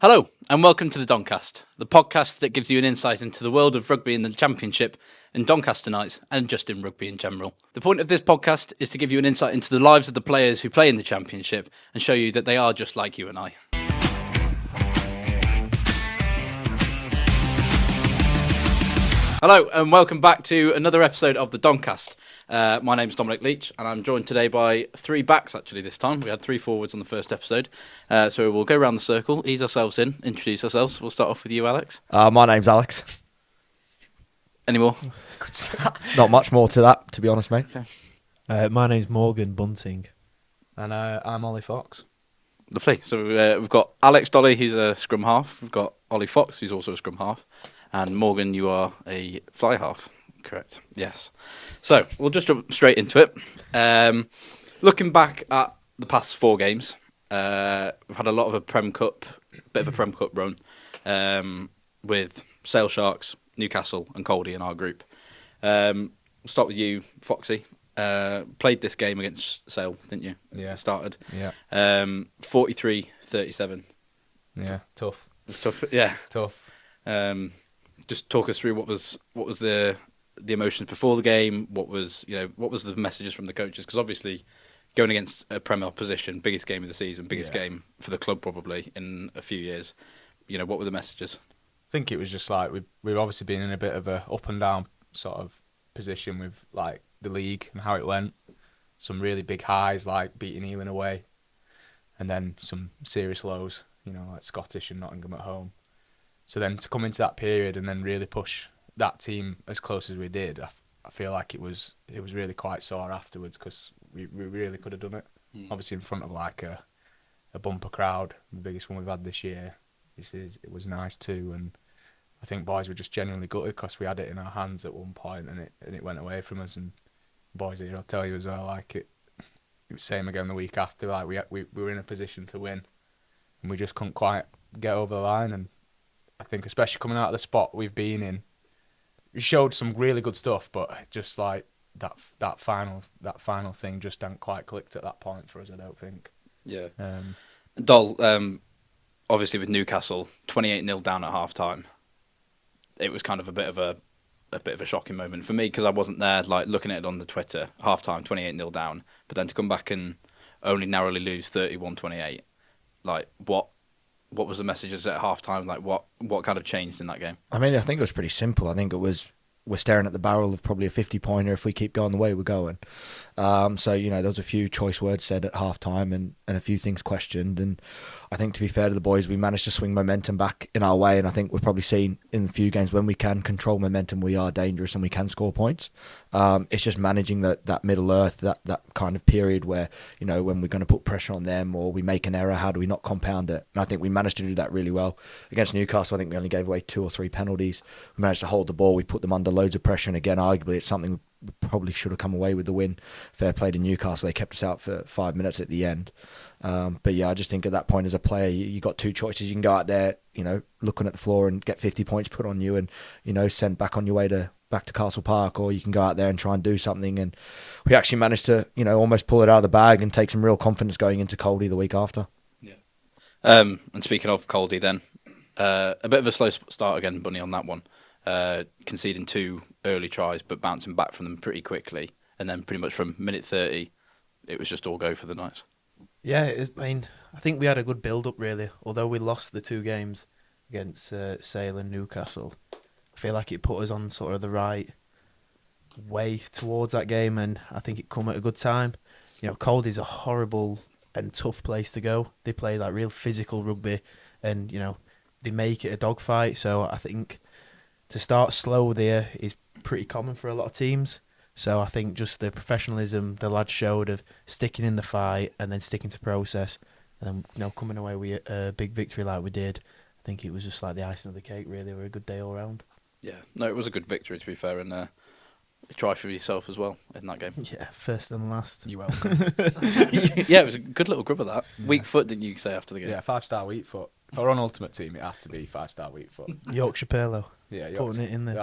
Hello, and welcome to the Doncast, the podcast that gives you an insight into the world of rugby in the Championship and Doncaster nights, and just in rugby in general. The point of this podcast is to give you an insight into the lives of the players who play in the Championship and show you that they are just like you and I. Hello, and welcome back to another episode of the Doncast. My name's Dominic Leach, and I'm joined today by three backs, actually, this time. We had three forwards on the first episode. So we'll go around the circle, ease ourselves in, introduce ourselves. We'll start off with you, Alex. My name's Alex. Any more? Not much more to that, to be honest, mate. Okay. My name's Morgan Bunting. And I'm Ollie Fox. Lovely. So we've got Alex Dolly, who's a scrum half. We've got Ollie Fox, who's also a scrum half. And Morgan, you are a fly half. Correct. Yes. So we'll just jump straight into it. Looking back at the past four games, we've had a lot of a Prem Cup, bit of a Prem Cup run with Sale Sharks, Newcastle, and Caldy in our group. We'll start with you, Foxy. Played this game against Sale, didn't you? Yeah. Started. Yeah. 43-37. Yeah. Tough. Tough. Yeah. Tough. Just talk us through what was the emotions before the game. What was the messages from the coaches? Because obviously, going against a Premier opposition, biggest game of the season, biggest game for the club probably in a few years. What were the messages? I think it was just like we've obviously been in a bit of a up and down sort of position with like the league and how it went. Some really big highs like beating Ealing away, and then some serious lows. Like Scottish and Nottingham at home. So then to come into that period and then really push that team as close as we did, I feel like it was really quite sore afterwards because we really could have done it. Obviously in front of like a bumper crowd, the biggest one we've had this year. It was nice too, and I think boys were just genuinely gutted because we had it in our hands at one point and it went away from us. And boys here, I'll tell you as well, like it was same again the week after. Like we were in a position to win, and we just couldn't quite get over the line. And I think especially coming out of the spot we've been in, we showed some really good stuff, but just like that final thing just hadn't quite clicked at that point for us, I don't think. Yeah. Dol, obviously with Newcastle, 28-0 down at half time. It was kind of a bit of a shocking moment for me because I wasn't there, like looking at it on the Twitter, half time, 28-0 down, but then to come back and only narrowly lose 31-28, like what was the messages at half time? Like what kind of changed in that game? I mean, I think it was pretty simple. I think it was we're staring at the barrel of probably a 50-pointer if we keep going the way we're going. So, there was a few choice words said at half-time and a few things questioned. And I think, to be fair to the boys, we managed to swing momentum back in our way. And I think we've probably seen in a few games when we can control momentum, we are dangerous and we can score points. It's just managing that middle earth, that kind of period where, when we're going to put pressure on them or we make an error, how do we not compound it? And I think we managed to do that really well. Against Newcastle, I think we only gave away 2 or 3 penalties. We managed to hold the ball. We put them under loads of pressure. And again, arguably, it's something we probably should have come away with the win. Fair play to Newcastle. They kept us out for 5 minutes at the end. But yeah, I just think at that point as a player, you got two choices. You can go out there, looking at the floor and get 50 points put on you and, send back on your way back to Castle Park, or you can go out there and try and do something. And we actually managed to, almost pull it out of the bag and take some real confidence going into Caldy the week after. Yeah. And speaking of Caldy then, a bit of a slow start again, Bunny, on that one. Conceding 2 early tries but bouncing back from them pretty quickly, and then pretty much from minute 30 it was just all go for the Knights. Yeah, I think we had a good build-up really, although we lost the 2 games against Sale and Newcastle. I feel like it put us on sort of the right way towards that game, and I think it come at a good time. Caldy's a horrible and tough place to go. They play like real physical rugby, and they make it a dogfight, so I think to start slow there is pretty common for a lot of teams. So I think just the professionalism the lads showed of sticking in the fight and then sticking to process, and then coming away with a big victory like we did, I think it was just like the icing on the cake really. We're a good day all round. Yeah, no, it was a good victory to be fair, and a try for yourself as well in that game. Yeah, first and last. You're welcome. Yeah, it was a good little grub of that. Yeah. Weak foot, didn't you say after the game? Yeah, 5-star weak foot. If I were on Ultimate Team, it had to be 5-star weak foot. Yorkshire Perlo. Yeah, Putting it in there.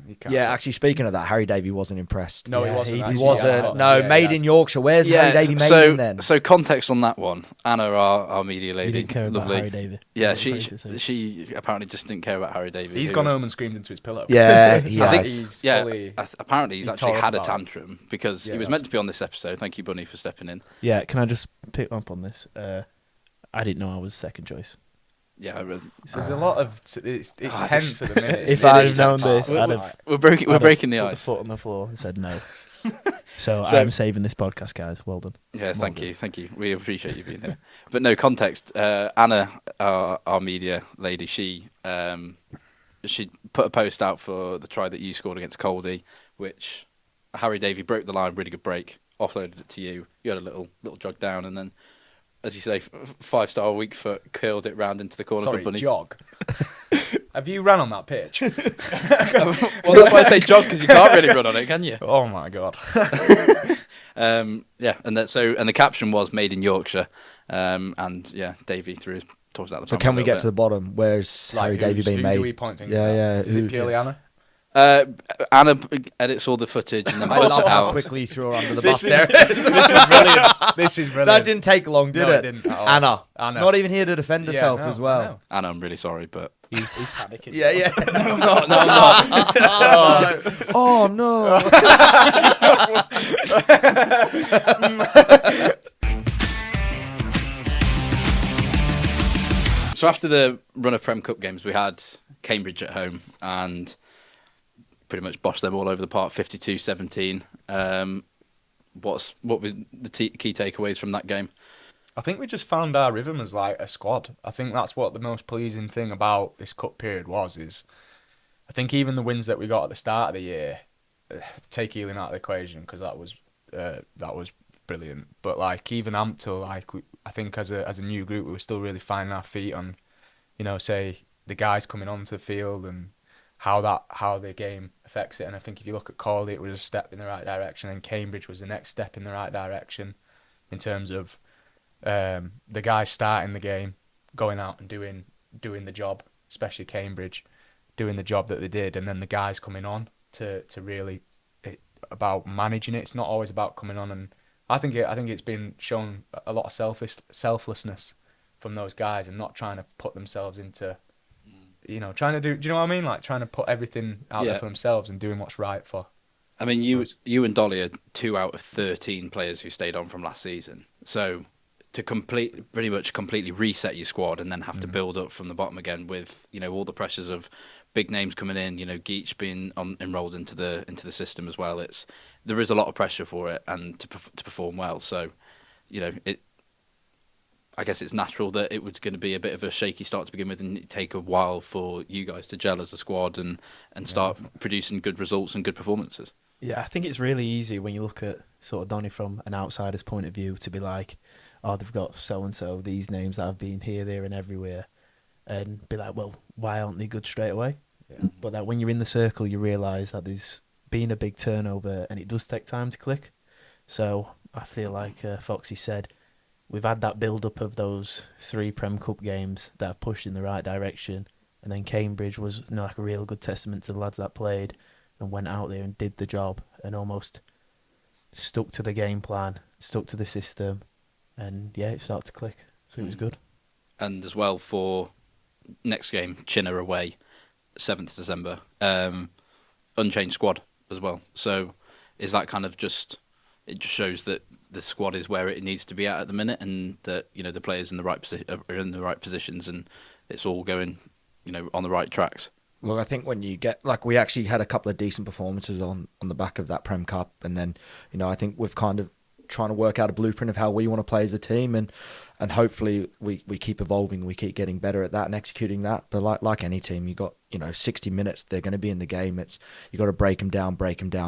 You can't Yeah, tell. actually, speaking of that, Harry Davey wasn't impressed. No, Yeah, he wasn't. he He actually. wasn't. got- No, yeah, made he in has. Yorkshire. Where's Harry Davey made in then? So context on that one. Anna, our media You lady, didn't care about lovely. Harry David. Yeah, Is that what you're trying to say? she apparently just didn't care about Harry David. He's who- gone home and screamed into his pillow. Yeah, he I think has. he's yeah, fully. apparently he's he's actually tore up had a about it. tantrum because Yeah, he was that's- meant to be on this episode. Thank you, Bunny, for stepping in. Yeah, can I just pick up on this? I didn't know I was second choice. Yeah, I really- There's a lot of. It's Ah, tense at the minute. If it I'd is have known tense. this, I'd we're, have. we're breaking I'd the have put ice. the foot on the floor and said no. So, So- I'm saving this podcast, guys. Well done. Yeah, thank you. We appreciate you being here. But no context. Anna, our media lady, she put a post out for the try that you scored against Coldy, which Harry Davey broke the line, really good break, offloaded it to you. You had a little jog down, and then, as you say, 5-star weak foot curled it round into the corner Sorry, for Bunny. jog. Have you ran on that pitch? Well, that's why I say jog, because you can't really run on it, can you? Oh my god. Yeah, and the caption was "Made in Yorkshire," and yeah, Davey threw his toys out the. So pram can a we little get to the bottom? Where's Harry Davey being who made? do we point fingers Yeah, at? yeah. Is it purely Anna? Anna edits all the footage and then I puts love it how out. quickly you threw her under the This bus is- there. This is brilliant. This is brilliant. That didn't take long, did No, it? it didn't at all. Anna. Not even here to defend Yeah, herself no, as well. no. Anna, I'm really sorry, but He's panicking. Yeah, yeah. no, I'm not. Oh no. So after the run of Prem Cup games, we had Cambridge at home and pretty much bossed them all over the park, 52-17. What were the key takeaways from that game? I think we just found our rhythm as like a squad. I think that's what the most pleasing thing about this cup period is I think even the wins that we got at the start of the year, take Ealing out of the equation because that was brilliant. But like even Ampthill, I think as a new group we were still really finding our feet on, say the guys coming onto the field and how the game affects it. And I think if you look at Corley, it was a step in the right direction, and Cambridge was the next step in the right direction in terms of the guys starting the game, going out and doing the job, especially Cambridge, doing the job that they did, and then the guys coming on to really about managing it. It's not always about coming on, and I think it's been shown a lot of selflessness from those guys and not trying to put themselves into, trying to do you know what I mean? Like trying to put everything out there for themselves and doing what's right for. I mean, you and Dolly are 2 out of 13 players who stayed on from last season. So to pretty much completely reset your squad and then have to build up from the bottom again with all the pressures of big names coming in, Geach being enrolled into the system as well. There is a lot of pressure for it and to perform well. So I guess it's natural that it was going to be a bit of a shaky start to begin with, and it'd take a while for you guys to gel as a squad and start producing good results and good performances. Yeah, I think it's really easy when you look at sort of Donny from an outsider's point of view to be like, oh, they've got so-and-so, these names that have been here, there and everywhere, and be like, well, why aren't they good straight away? Yeah. But that when you're in the circle, you realise that there's been a big turnover and it does take time to click. So I feel like Foxy said, we've had that build-up of those 3 Prem Cup games that have pushed in the right direction, and then Cambridge was like a real good testament to the lads that played and went out there and did the job and almost stuck to the game plan, stuck to the system, and yeah, it started to click. So it was good. And as well for next game, Chinner away, 7th December, unchanged squad as well. So is that kind of it just shows that the squad is where it needs to be at the minute, and that the players in the right are in the right positions, and it's all going on the right tracks. Look, I think when you get we actually had a couple of decent performances on the back of that Prem Cup, and then I think we've kind of trying to work out a blueprint of how we want to play as a team, and hopefully we keep evolving, we keep getting better at that and executing that. But like any team, you got 60 minutes, they're going to be in the game. You got to break them down,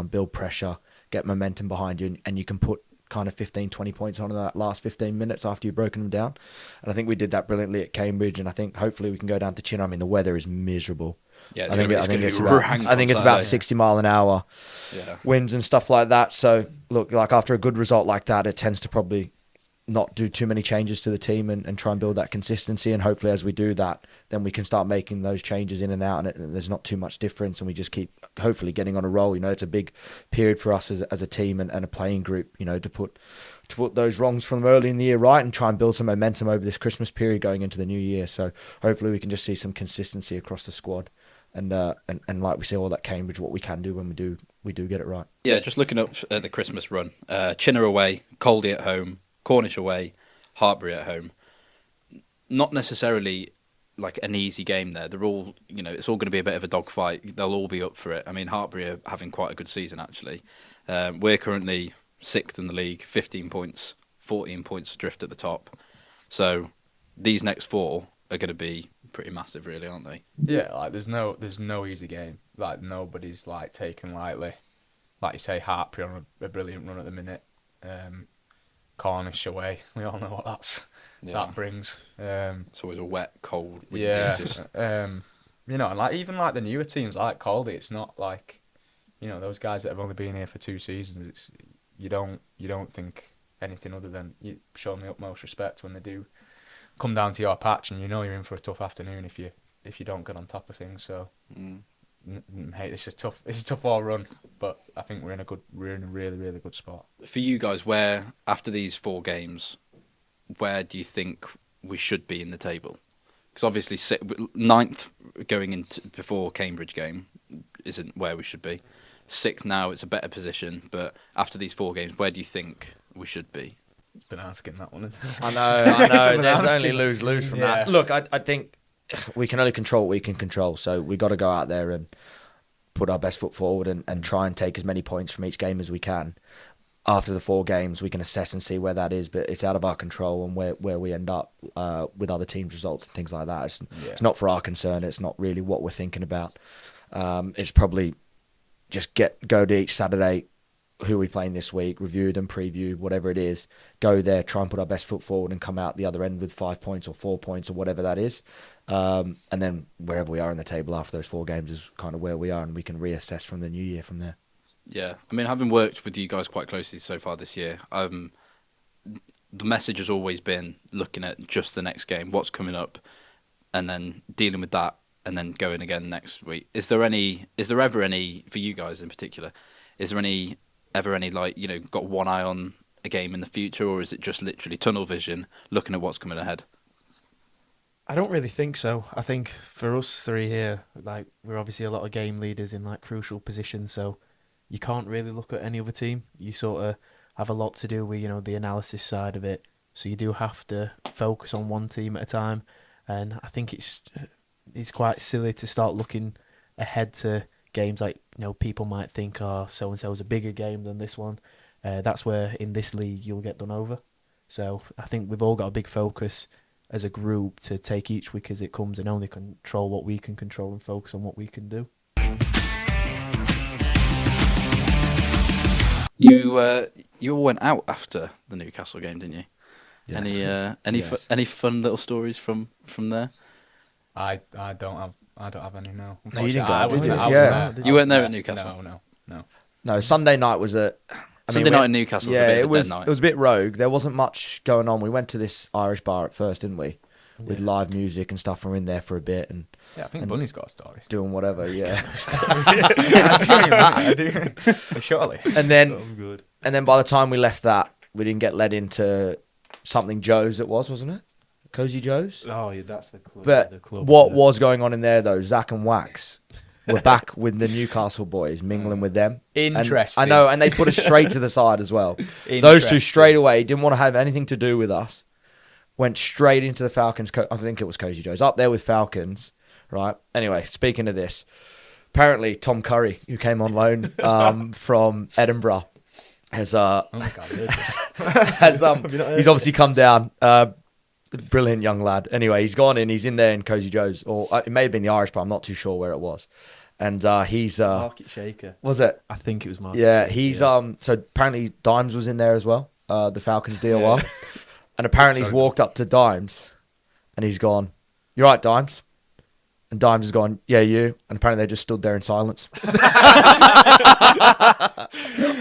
build pressure, get momentum behind you, and you can put kind of 15-20 points on in that last 15 minutes after you've broken them down. And I think we did that brilliantly at Cambridge, and I think hopefully we can go down to Chinner. I mean, the weather is miserable. Yeah, I think it's about 60 mile an hour winds and stuff like that. So look, like after a good result like that, it tends to probably not do too many changes to the team and try and build that consistency. And hopefully as we do that, then we can start making those changes in and out, and there's not too much difference, and we just keep hopefully getting on a roll. It's a big period for us as a team and a playing group, to put those wrongs from early in the year right and try and build some momentum over this Christmas period going into the new year. So hopefully we can just see some consistency across the squad. And like we say, all that Cambridge, what we can do when we do get it right. Yeah, just looking up at the Christmas run. Chinner away, Caldy at home, Cornish away, Hartbury at home. Not necessarily like an easy game there. They're all, it's all going to be a bit of a dogfight. They'll all be up for it. I mean, Hartbury are having quite a good season, actually. We're currently 6th in the league, 15 points, 14 points adrift at the top. So these next 4 are going to be pretty massive, really, aren't they? Yeah, like there's no easy game. Like nobody's like taken lightly. Like you say, Hartbury on a brilliant run at the minute. Cornish away, we all know what that brings. It's always a wet, cold. Yeah, and like even like the newer teams like Caldy, it's not like those guys that have only been here for 2 seasons. It's you don't think anything other than you show them the utmost respect when they do come down to your patch, and you're in for a tough afternoon if you don't get on top of things. So, hey, it's a tough all run, but I think we're in a really, really good spot. For you guys, where after these 4 games, where do you think we should be in the table? Because obviously 9th going into before Cambridge game isn't where we should be. 6th now, it's a better position, but after these 4 games, where do you think we should be? It's been asking that one. I know. There's only lose from that. Look, I think we can only control what we can control. So we got to go out there and put our best foot forward and try and take as many points from each game as we can. After the 4 games, we can assess and see where that is, but it's out of our control and where we end up with other teams' results and things like that. It's not for our concern. It's not really what we're thinking about. It's probably just go to each Saturday, who are we playing this week, review them, preview, whatever it is, go there, try and put our best foot forward and come out the other end with 5 points or 4 points or whatever that is. And then wherever we are in the table after those 4 games is kind of where we are, and we can reassess from the new year from there. Yeah, I mean, having worked with you guys quite closely so far this year, the message has always been looking at just the next game, what's coming up, and then dealing with that, and then going again next week. Is there ever any, for you guys in particular, is there ever any got one eye on a game in the future, or is it just literally tunnel vision, looking at what's coming ahead? I don't really think so. I think for us 3 here, like we're obviously a lot of game leaders in like crucial positions, so you can't really look at any other team. You sort of have a lot to do with the analysis side of it, so you do have to focus on one team at a time. And I think it's quite silly to start looking ahead to games like people might think, so and so is a bigger game than this one. That's where in this league you'll get done over. So I think we've all got a big focus as a group to take each week as it comes and only control what we can control and focus on what we can do. You all went out after the Newcastle game, didn't you? Yes. Any fun little stories from there? I don't have any now. No, you didn't go out, did you? You weren't there at Newcastle? No, Sunday night was Sunday night in Newcastle was a bit of a dead night. It was a bit rogue. There wasn't much going on. We went to this Irish bar at first, didn't we? With live music and stuff. We were in there for a bit. And I think Bunny's got a story. Doing whatever, yeah. I do. Surely. And then by the time we left that, we didn't get led into something Joe's, wasn't it? Cozy Joe's? Oh, yeah, that's the club. But what was going on in there, though, Zach and Wax were back with the Newcastle boys, mingling with them. Interesting. And I know, and they put us straight to the side as well. Those 2 straight away didn't want to have anything to do with us. Went straight into the Falcons. I think it was Cozy Joe's. Up there with Falcons, right? Anyway, speaking of this, apparently Tom Curry, who came on loan from Edinburgh, has he's obviously come down. Brilliant young lad. Anyway, he's gone in. He's in there in Cozy Joe's, or it may have been the Irish bar. I'm not too sure where it was. And he's Market Shaker. Was it? I think it was Market. Yeah, Shaker, he's so apparently Dimes was in there as well. The Falcons DOR, and apparently he's walked up to Dimes, and he's gone, "You're right, Dimes. And Dimes has gone, yeah, you. And apparently they just stood there in silence.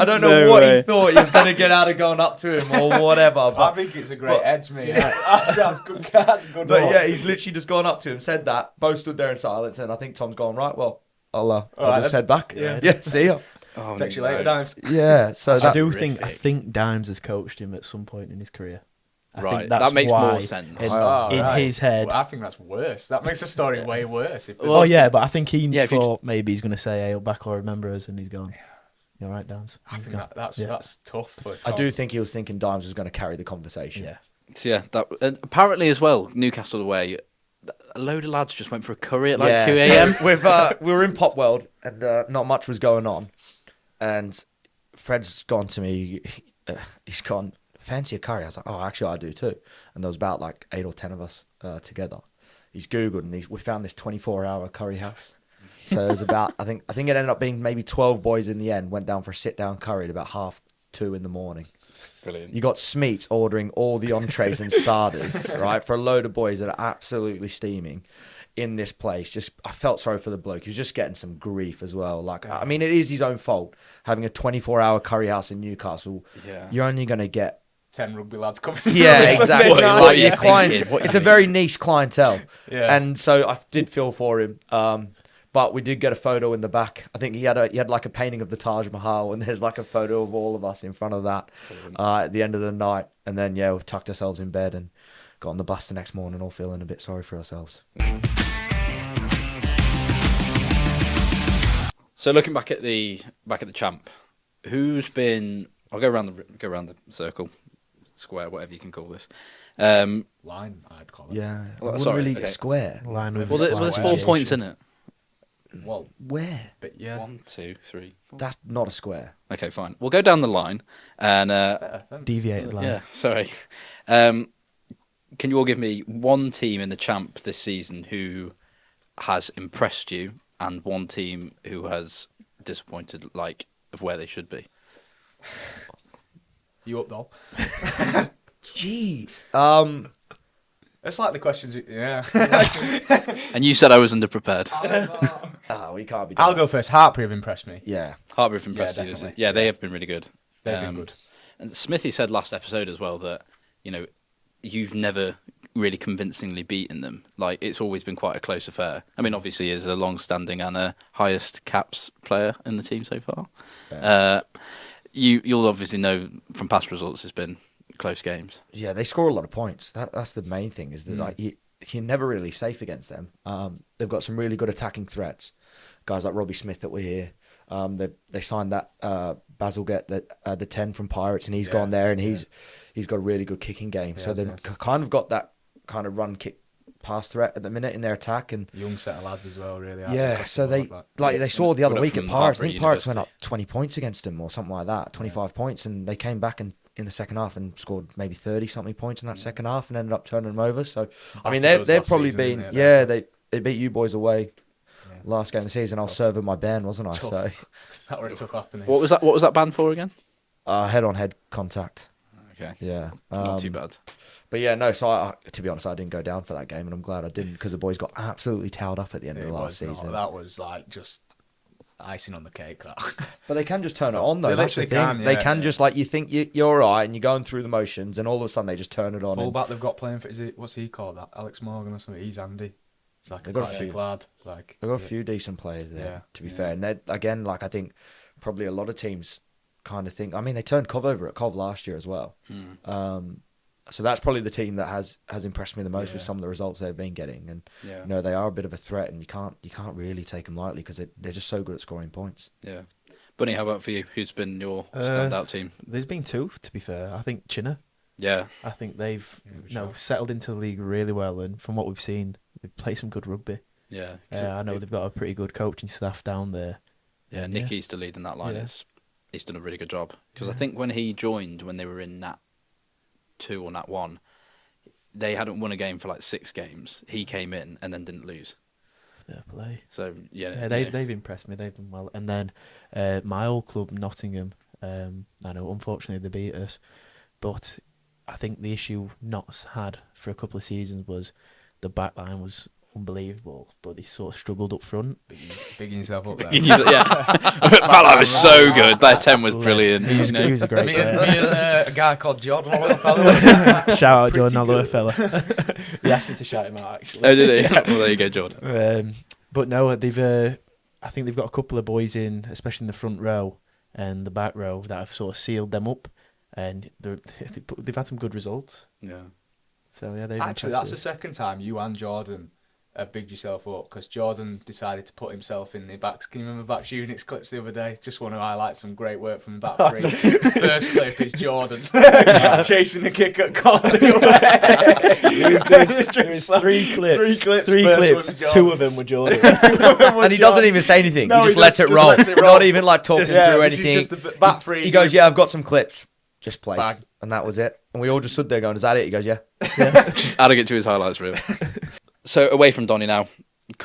I don't know No what way. he thought he was going to get out of going up to him or whatever. I But, think it's a great edge, mate. That's good. That's a good but one. yeah, he's literally just gone up to him, said that. Both stood there in silence. And I think Tom's gone, right, well, I'll right, just then. head back. Yeah. Yeah, see ya. Oh, Text you no. later, Dimes. Yeah, so I that, do horrific. think Dimes has coached him at some point in his career. I Right, think that's that makes why more sense. In his head. Well, I think that's worse. That makes the story way worse. If Oh yeah, but I think he Yeah, if you thought maybe he's going to say, "Hey, back or remember us," and he's gone. You're right, Dimes. I He's think gone. that's tough. For I Tom. do think he was thinking Dimes was going to carry the conversation. Yeah. So yeah, and apparently as well, Newcastle away, a load of lads just went for a curry at like 2 a.m. So we were in Pop World and not much was going on. And Fred's gone to me. He's gone, fancy a curry? I was like, oh, actually, I do too. And there was about like 8 or 10 of us together. He's Googled and we found this 24-hour curry house. So it was about, I think it ended up being maybe 12 boys in the end, went down for a sit-down curry at about 2:30 in the morning. Brilliant. You got Smeets ordering all the entrees and starters, right, for a load of boys that are absolutely steaming in this place. Just, I felt sorry for the bloke. He was just getting some grief as well. Like, I mean, it is his own fault having a 24-hour curry house in Newcastle. Yeah. You're only going to get 10 rugby lads coming. yeah, exactly. What are Like you your client, thinking? What are it's you a very niche clientele, Yeah. and so I did feel for him. But we did get a photo in the back. I think he had like a painting of the Taj Mahal, and there's like a photo of all of us in front of that at the end of the night. And then yeah, we tucked ourselves in bed and got on the bus the next morning, all feeling a bit sorry for ourselves. So looking back at the champ, who's been? I'll go around the circle, square, whatever you can call this. Line, I'd call it. Yeah, Well, I wouldn't sorry, really okay. square. Line with Well, a there's slight 4 variation. points in it. Well, Where? but yeah. 1, 2, 3, 4. That's not a square. Okay, fine. We'll go down the line and Better, thanks. Deviated line. yeah. Sorry. Can you all give me one team in the champ this season who has impressed you, and one team who has disappointed, like of where they should be? You up, doll? Jeez. It's like the questions. Yeah. And you said I was underprepared. We can't be. I'll go first. Hartpury have impressed me. Yeah. Harbour have impressed Yeah, you. This definitely. yeah, they have been really good. They've been good. And Smithy said last episode as well that, you know, you've never really convincingly beaten them. Like, it's always been quite a close affair. I mean, obviously, he is a long-standing and a highest caps player in the team so far. Yeah. You'll obviously know from past results it's been close games. Yeah, they score a lot of points. That's the main thing, is that like you're never really safe against them. They've got some really good attacking threats. Guys like Robbie Smith that were here. They signed that Bazalgette, the 10 from Pirates, and he's gone there, and he's got a really good kicking game. So they've kind of got that kind of run kick pass threat at the minute in their attack, and Young set of lads as well, really. yeah. So they saw the other Went up week at from Pirates. I Hartpury think Pirates went up University. 20 points against them or something like that, 25 points, and they came back in the second half and scored maybe 30 something points in that second half and ended up turning them over. So I mean, Battered us they've last probably season, been didn't they beat you boys away Yeah. last game of the season. I was serving my band, wasn't I? Tough. So That were a tough afternoon. What was that ban for again? head-on-head contact. Okay, Yeah, not too bad. But yeah, no. So to be honest, I didn't go down for that game, and I'm glad I didn't, because the boys got absolutely towed up at the end of It the last was not. season. That was like just icing on the cake. That. But they can just turn it So, on, though. they That's the literally thing. can, They yeah, can yeah. just, like, you think you're all right and you're going through the motions, and all of a sudden they just turn it on. and Fullback they've got playing for what's he called? That Alex Morgan or something. He's Andy. It's like They've a got a quite few. big lad. Like They've got a few decent players there, Yeah, to be yeah. fair. And they're, again, like, I think probably a lot of teams kind of think. I mean, they turned Cov over at Cov last year as well. So that's probably the team that has impressed me the most with Yeah. some of the results they've been getting. And Yeah. you know, they are a bit of a threat, and you can't really take them lightly, because they're just so good at scoring points. Yeah. Bunny, how about for you? Who's been your standout team? There's been two, to be fair. I think Chinner. Yeah. I think they've sure. settled into the league really well, and from what we've seen, they play some good rugby. Yeah. I know they've got a pretty good coaching staff down there. Yeah, Nick Easter leading that line. Yeah. He's done a really good job, because I think when he joined, when they were in Nat 2 or Nat 1, they hadn't won a game for like 6 games. He came in and then didn't lose. Fair play. So yeah, Yeah, they've impressed me. They've done well. And then my old club, Nottingham. I know, unfortunately, they beat us, but I think the issue Notts had for a couple of seasons was the back line was unbelievable, but he sort of struggled up front. Bigging yourself up there. Yeah. Bala was so good. That 10 was brilliant. He was a great Me player. and a guy called Jordan, a little fella. Shout out Jordan, Pretty Alloy good. fella. He asked me to shout him out, actually. Oh, did he? Well, there you go, Jordan. But no, I think they've got a couple of boys in, especially in the front row and the back row, that have sort of sealed them up, and they've had some good results. Yeah. So yeah, they've Actually, that's the second time you and Jordan have bigged yourself up, because Jordan decided to put himself in the backs. Can you remember backs units clips the other day? Just want to highlight some great work from the back three. First clip is Jordan chasing the kick at Conley away. There was three clips. Three clips. Two of them were Jordan. And he doesn't even say anything. No, he just he lets it just roll. lets it roll. Not even like talking through this anything. is just the back three. He goes, "Yeah, I've got some clips. Just play." Bang. And that was it. And we all just stood there going, "Is that it?" He goes, "Yeah." Just adding it to his highlights reel. So away from Donny now,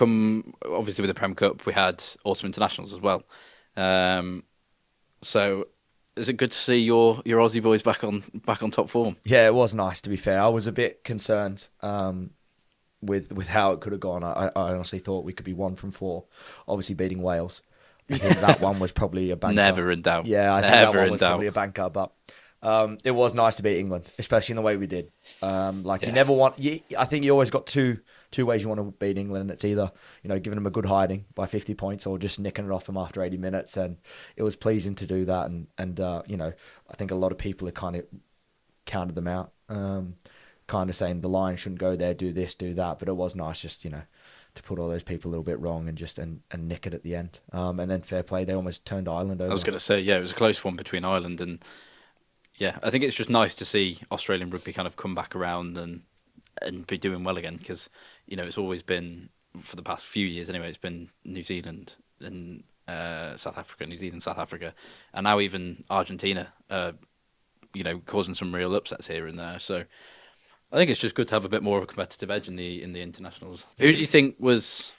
obviously with the Prem Cup, we had Autumn Internationals as well. So is it good to see your Aussie boys back on top form? Yeah, it was nice, to be fair. I was a bit concerned with how it could have gone. I honestly thought we could be 1 from 4, obviously beating Wales. I think that one was probably a banker. Never in doubt. Yeah, I think Never that one in was doubt. probably a banker, but it was nice to beat England, especially in the way we did. Yeah. You never want. I think you always got two ways you want to beat England, and it's either giving them a good hiding by 50 points or just nicking it off them after 80 minutes. And it was pleasing to do that. And I think a lot of people have kind of counted them out, kind of saying the Lions shouldn't go there, do this, do that. But it was nice just to put all those people a little bit wrong and just and nick it at the end. And then fair play, they almost turned Ireland over. I was going to say, yeah, it was a close one between Ireland and. Yeah, I think it's just nice to see Australian rugby kind of come back around and be doing well again, because it's always been, for the past few years anyway, it's been New Zealand and South Africa, New Zealand, South Africa, and now even Argentina, causing some real upsets here and there. So I think it's just good to have a bit more of a competitive edge in the internationals. Who do you think was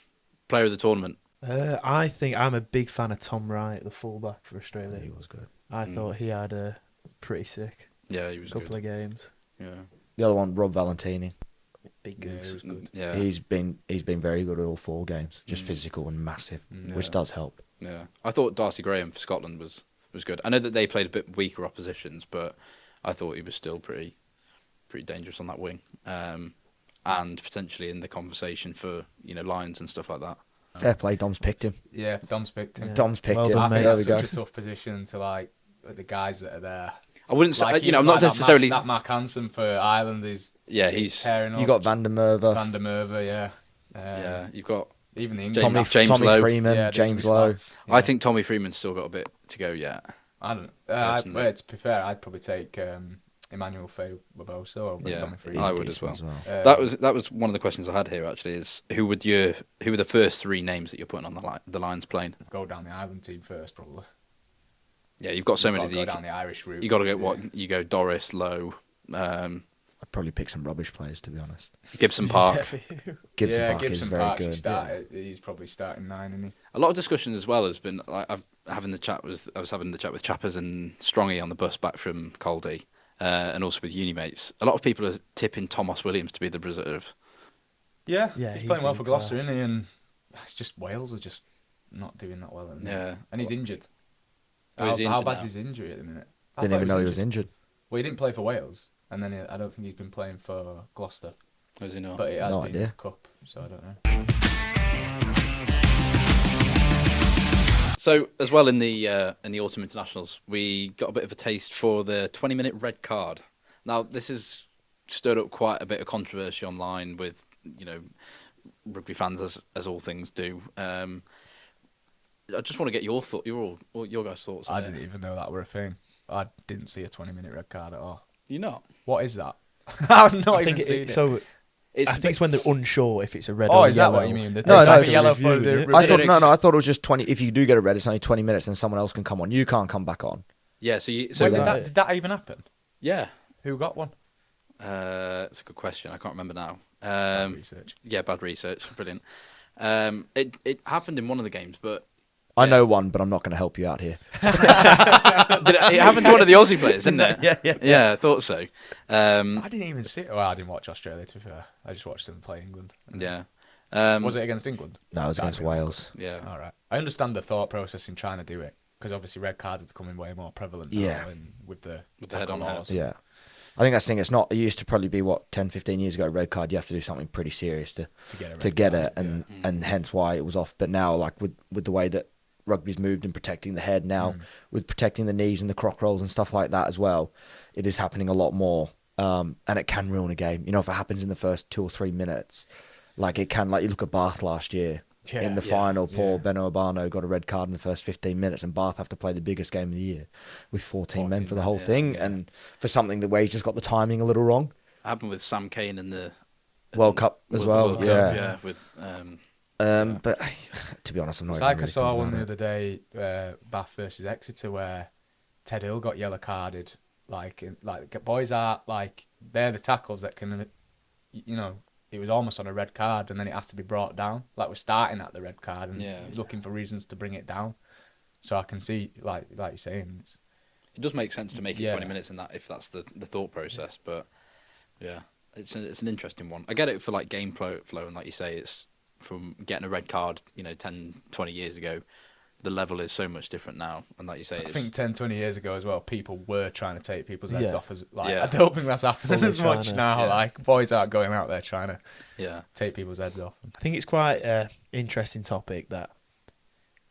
player of the tournament? I think I'm a big fan of Tom Wright, the fullback for Australia. He was good. I thought he had a pretty sick Yeah, he was couple good. of games. Yeah, The other one, Rob Valentini. Big Yeah, goose. he was good. yeah, He's been very good at all 4 games. Just physical and massive, which Yeah. does help. yeah. I thought Darcy Graham for Scotland was good. I know that they played a bit weaker oppositions, but I thought he was still pretty dangerous on that wing, and potentially in the conversation for Lions and stuff like that. Fair play, Dom's picked him. Yeah, Dom's picked him. Yeah. Dom's picked Well him. done, I think mate. There we that's go. such a tough position to the guys that are there. I wouldn't say, Like, I'm not necessarily. that Mark Hansen for Ireland is. Yeah, is he's. tearing up. You got Van der Merwe, Van der Merwe, yeah. Yeah, you've got. Even the English. James Tommy Lowe. Freeman, Yeah, the James English Lowe. lads, I yeah. think Tommy Freeman's still got a bit to go yet. I don't. Personally. To be fair, I'd probably take Emmanuel Faye-Waboso over Yeah, Tommy Freeman. I would decent as well. Uh, That was one of the questions I had here actually. Is who were the first 3 names that you're putting on the Lions plane? Go down the Ireland team first, probably. Yeah, you've got so You've many. gotta That go down the Irish route. you got to get Yeah. what you go Doris, Lowe, I'd probably pick some rubbish players, to be honest. Gibson Park. Gibson yeah, Park is Gibson very Park, good. He's probably starting 9, isn't he? A lot of discussion as well has been. I was having the chat with Chappers and Strongy on the bus back from Caldy, and also with uni mates. A lot of people are tipping Thomas Williams to be the reserve. Yeah, Yeah, he's he's playing well been for Gloucester, class. isn't he? And it's just Wales are just not doing that well. At the minute. Yeah. And he's injured. Oh, he's How injured bad's now? his injury at the minute? I Didn't thought even know he was injured. Well, he didn't play for Wales, and then I don't think he's been playing for Gloucester. Is he not? But it has No been idea. Cup, so I don't know. So as well in the autumn internationals, we got a bit of a taste for the 20-minute red card. Now this has stirred up quite a bit of controversy online with rugby fans as all things do. I just want to get your guys' thoughts. On I it. didn't even know that were a thing. I didn't see a 20-minute red card at all. You not? What is that? I've not I think even seen it. so. It's I think it's when they're unsure if it's a red Oh, or is yellow. that what you mean? No, It's no, like it's a yellow just for review, the isn't it? I thought I thought it was just 20. If you do get a red, it's only 20 minutes, and someone else can come on. You can't come back on. yeah. So When that- did that even happen? yeah. Who got one? It's a good question. I can't remember now. Research. Yeah, bad research. Brilliant. It happened in one of the games, but I Yeah. know one, but I'm not going to help you out here. it happened to one of the Aussie players, didn't it? Yeah. Yeah, I thought so. I didn't even see it. Well, I didn't watch Australia, to be fair. I just watched them play England. Yeah. Was it against England? No, it was against Wales. Yeah. All right. I understand the thought process in trying to do it because obviously red cards are becoming way more prevalent now Yeah. and with the With the head tackle on head. laws. Yeah. I think that's the thing. It's not. It used to probably be 10, 15 years ago. A red card, you have to do something pretty serious to get a to red get card, it, and yeah. and hence why it was off. But now, like with the way that rugby's moved and protecting the head now, with protecting the knees and the croc rolls and stuff like that as well, it is happening a lot more. And it can ruin a game. You know, if it happens in the first 2 or 3 minutes, like it can. Like you look at Bath last year. Yeah, In the yeah, final, Paul yeah. Beno Urbano got a red card in the first 15 minutes, and Bath have to play the biggest game of the year with 14 men 14 for the men, whole yeah, thing, yeah. and for something where he just got the timing a little wrong. Happened with Sam Kane in the World Cup as World- well, World Cup, yeah. yeah. With yeah. But to be honest, I'm not. It's even like I really saw thinking one about the it. other day, Bath versus Exeter, where Ted Hill got yellow carded. Like boys are like they're the tackles that can, you know, it was almost on a red card and then it has to be brought down. Like we're starting at the red card and looking for reasons to bring it down. So I can see, like you're saying, It does make sense to make it Yeah. 20 minutes in that if that's the thought process, but yeah, it's an interesting one. I get it for like game flow, and like you say, it's from getting a red card, 10, 20 years ago. The level is so much different now, and like you say, I think 10, 20 years ago as well, people were trying to take people's heads Yeah. off. I Yeah. don't think that's happening Fully as much trying to- now. yeah. Like boys aren't going out there trying to yeah, take people's heads off. I think it's quite an interesting topic that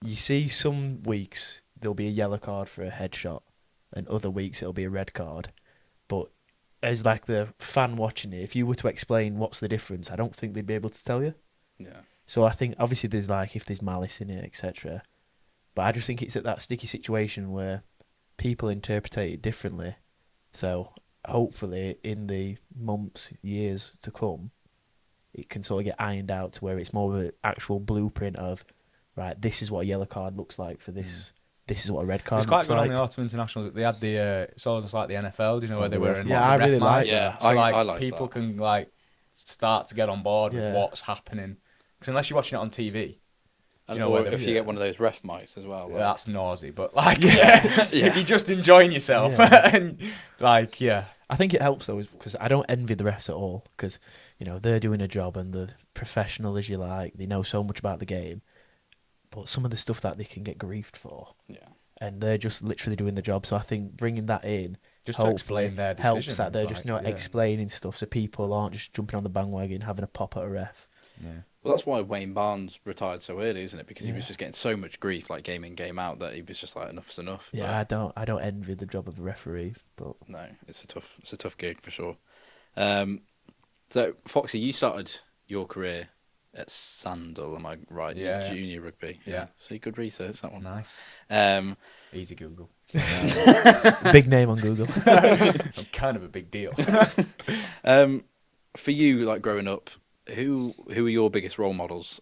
you see some weeks there'll be a yellow card for a headshot and other weeks it'll be a red card. But as like the fan watching it, if you were to explain what's the difference, I don't think they'd be able to tell you. yeah. So I think obviously there's like if there's malice in it, etc. But I just think it's at that sticky situation where people interpret it differently. So hopefully in the months, years to come, it can sort of get ironed out to where it's more of an actual blueprint of, right, this is what a yellow card looks like for this. This is what a red It card was quite looks good like. on the Autumn International. They had the it's almost like the NFL, do you know, where Oh, they the were ref in mic. Yeah, I ref really like mic. that. So I like people that. can like start to get on board with Yeah. what's happening. Because unless you're watching it on TV, And know, or whether- if you get one of those ref mics as well. Like, that's nausea. But like, yeah, Yeah. you're just enjoying yourself, Yeah. and like, yeah, I think it helps though, because I don't envy the refs at all, because they're doing a job and they're professional as you like. They know so much about the game, but some of the stuff that they can get griefed for, yeah. and they're just literally doing the job. So I think bringing that in just to hopefully explain their helps decisions. that they're just like, yeah. explaining stuff, so people aren't just jumping on the bandwagon having a pop at a ref. Yeah. Well, that's why Wayne Barnes retired so early, isn't it? Because he was Yeah. just getting so much grief, like game in, game out, that he was just like, enough's enough. Yeah, I don't envy the job of a referee, but But no, it's a tough gig for sure. So Foxy, you started your career at Sandal, am I right? Yeah. Junior rugby. Yeah. See, good research that one. Nice, Um, easy Google. big name on Google. I'm kind of a big deal. for you, like growing up, who are your biggest role models?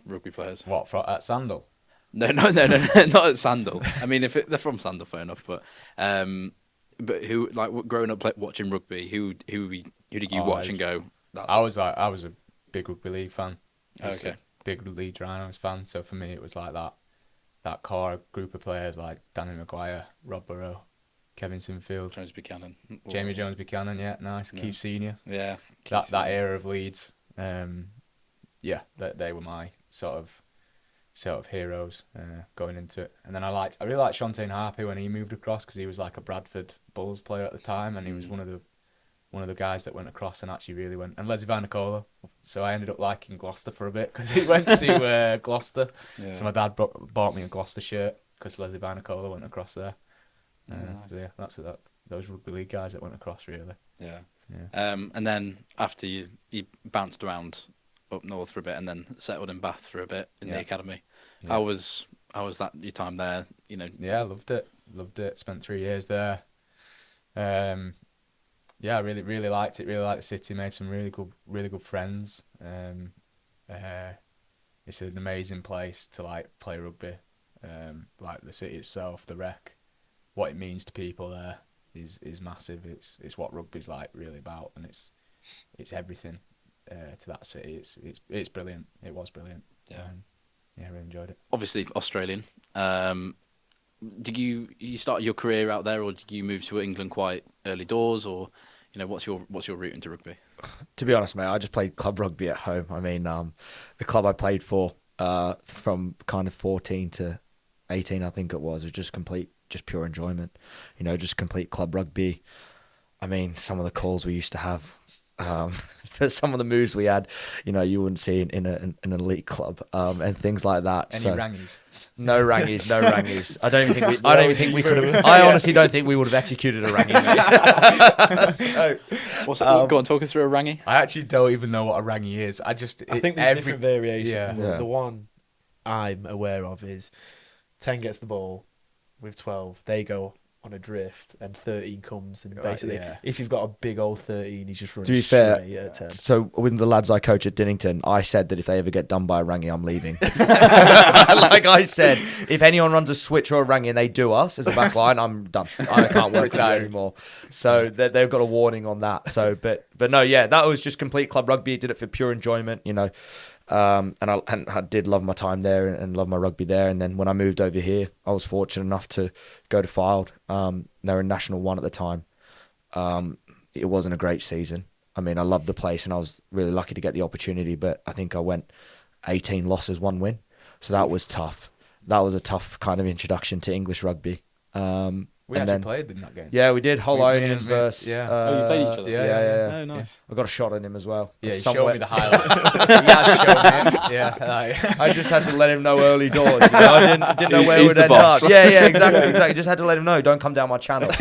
Rugby players. What at Sandal? No, not at Sandal. I mean, if they're from Sandal, fair enough. But who, like, growing up watching rugby, who did you watch and go? That's I was a big rugby league fan. I was Okay. a big Leeds Rhinos fan. So for me, it was like that core group of players like Danny Maguire, Rob Burrow, Kevin Sinfield, Jones Buchanan, Jamie Jones Buchanan. Yeah, nice. Yeah. Keith Senior. Yeah, That era of Leeds. Yeah, they were my sort of heroes going into it. And then I really liked Shontaine Harpy when he moved across, because he was like a Bradford Bulls player at the time, and he was one of the guys that went across and actually really went. And Leslie Vanacola. So I ended up liking Gloucester for a bit because he went to Gloucester. Yeah. So my dad bought me a Gloucester shirt because Leslie Vanacola went across there. Nice. So yeah, that's that. Those rugby league guys that went across really. Yeah. Yeah. And then after you bounced around up north for a bit, and then settled in Bath for a bit in the academy. Yeah. How was that your time there? Yeah, I loved it. Spent 3 years there. Yeah, I really liked it. Really liked the city. Made some really good friends. It's an amazing place to like play rugby. Like the city itself, the rec, what it means to people there is massive. It's what rugby's like really about, and it's everything to that city. It's brilliant. It was brilliant. Yeah. Yeah, I really enjoyed it. Obviously Australian. Did you start your career out there, or did you move to England quite early doors, or what's your route into rugby? To be honest, mate, I just played club rugby at home. I mean, the club I played for from kind of 14 to 18, I think it was just pure enjoyment. Just complete club rugby. I mean, some of the calls we used to have, for some of the moves we had, you wouldn't see in an elite club, and things like that. Any rangies? No rangies, no rangies. I don't even think we could have. I honestly don't think we would have executed a rangie. Go on, talk us through a rangie. I actually don't even know what a rangie is. I think there's different variations. Yeah. But the one I'm aware of is 10 gets the ball with 12. They go on a drift, and 13 comes, and basically, if you've got a big old 13, he's just running. To be straight at 10. So with the lads I coach at Dinnington, I said that if they ever get done by a rangie, I'm leaving. Like I said, if anyone runs a switch or a rangie and they do us as a back line, I'm done. I can't work with you anymore. So they've got a warning on that. So, but no, yeah, that was just complete club rugby. Did it for pure enjoyment, and I did love my time there and love my rugby there. And then when I moved over here, I was fortunate enough to go to Fylde. They were in National 1 at the time. It wasn't a great season. I mean, I loved the place and I was really lucky to get the opportunity, but I think I went 18 losses, 1 win. So that was tough. That was a tough kind of introduction to English rugby. We actually played in that game. Yeah, we did. Onions versus... Yeah. You played each other? Yeah. Oh, nice. I got a shot on him as well. Yeah, he showed me the highlights. He has shown me. Yeah. I just had to let him know early doors. I didn't know where it He's would the end boss. up. Yeah, exactly. Just had to let him know, don't come down my channel.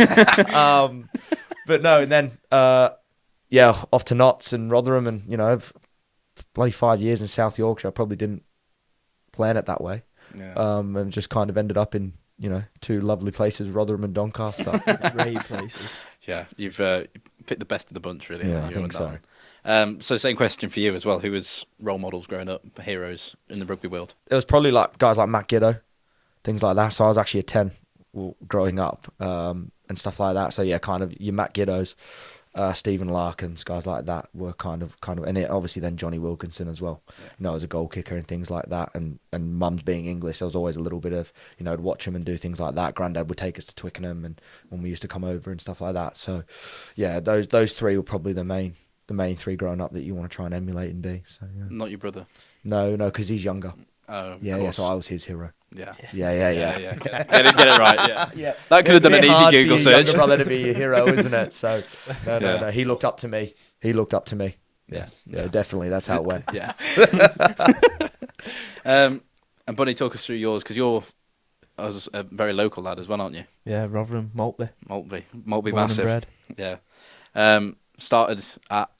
But no, and then, off to Notts and Rotherham, and, bloody 5 years in South Yorkshire. I probably didn't plan it that way. Yeah. And just kind of ended up in, two lovely places, Rotherham and Doncaster. Great places. Yeah, you've picked the best of the bunch, really. Yeah, I think so. So same question for you as well. Who was role models growing up, heroes in the rugby world? It was probably like guys like Matt Giddo, things like that. So I was actually a 10 growing up, and stuff like that. So yeah, kind of your Matt Giddos, Stephen Larkins, guys like that were kind of, and obviously then Johnny Wilkinson as well. Yeah. As a goal kicker and things like that. And mum's being English, there was always a little bit of, I'd watch him and do things like that. Granddad would take us to Twickenham, and when we used to come over and stuff like that. So yeah, those three were probably the main 3 growing up that you want to try and emulate and be. So yeah. Not your brother. No, because he's younger. Oh, Yeah. So I was his hero. Yeah. Yeah. Get it right. Yeah. That could have It'd done be an easy hard Google for your search. younger brother to be your hero, isn't it? So no. He looked up to me. Yeah, definitely. That's how it went. Yeah. And Bunny, talk us through yours, because you're a very local lad as well, aren't you? Yeah, Rotherham, Maltby. Maltby Born and massive. bred. Yeah. Started at.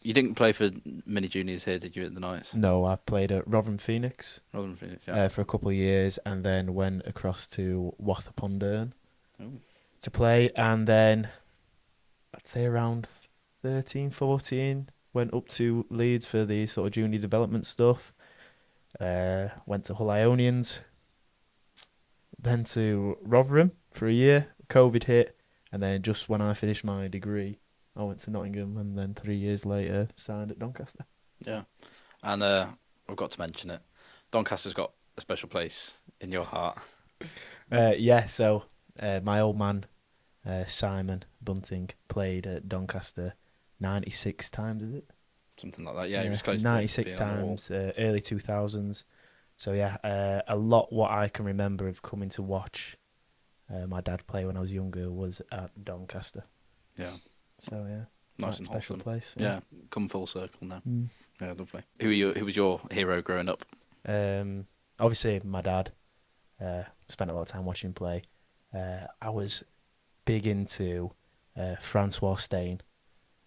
You didn't play for mini juniors here, did you, at the Knights? No, I played at Rotherham Phoenix Rotherham Phoenix, yeah. for a couple of years, and then went across to Wath upon Dearne Ooh. to play, and then I'd say around 13, 14, went up to Leeds for the sort of junior development stuff. Went to Hull Ionians, then to Rotherham for a year. COVID hit, and then just when I finished my degree, I went to Nottingham, and then 3 years later signed at Doncaster. Yeah. And I've got to mention it. Doncaster's got a special place in your heart. So my old man, Simon Bunting, played at Doncaster 96 times, is it? Something like that. Yeah, he was close 96 to being on the wall. times, early 2000s. So yeah, a lot what I can remember of coming to watch my dad play when I was younger was at Doncaster. Yeah. So yeah, Nice and special wholesome. place. Yeah, come full circle now. Mm. Yeah, lovely. Who was your hero growing up? Obviously my dad. Spent a lot of time watching him play. I was big into Francois Steyn.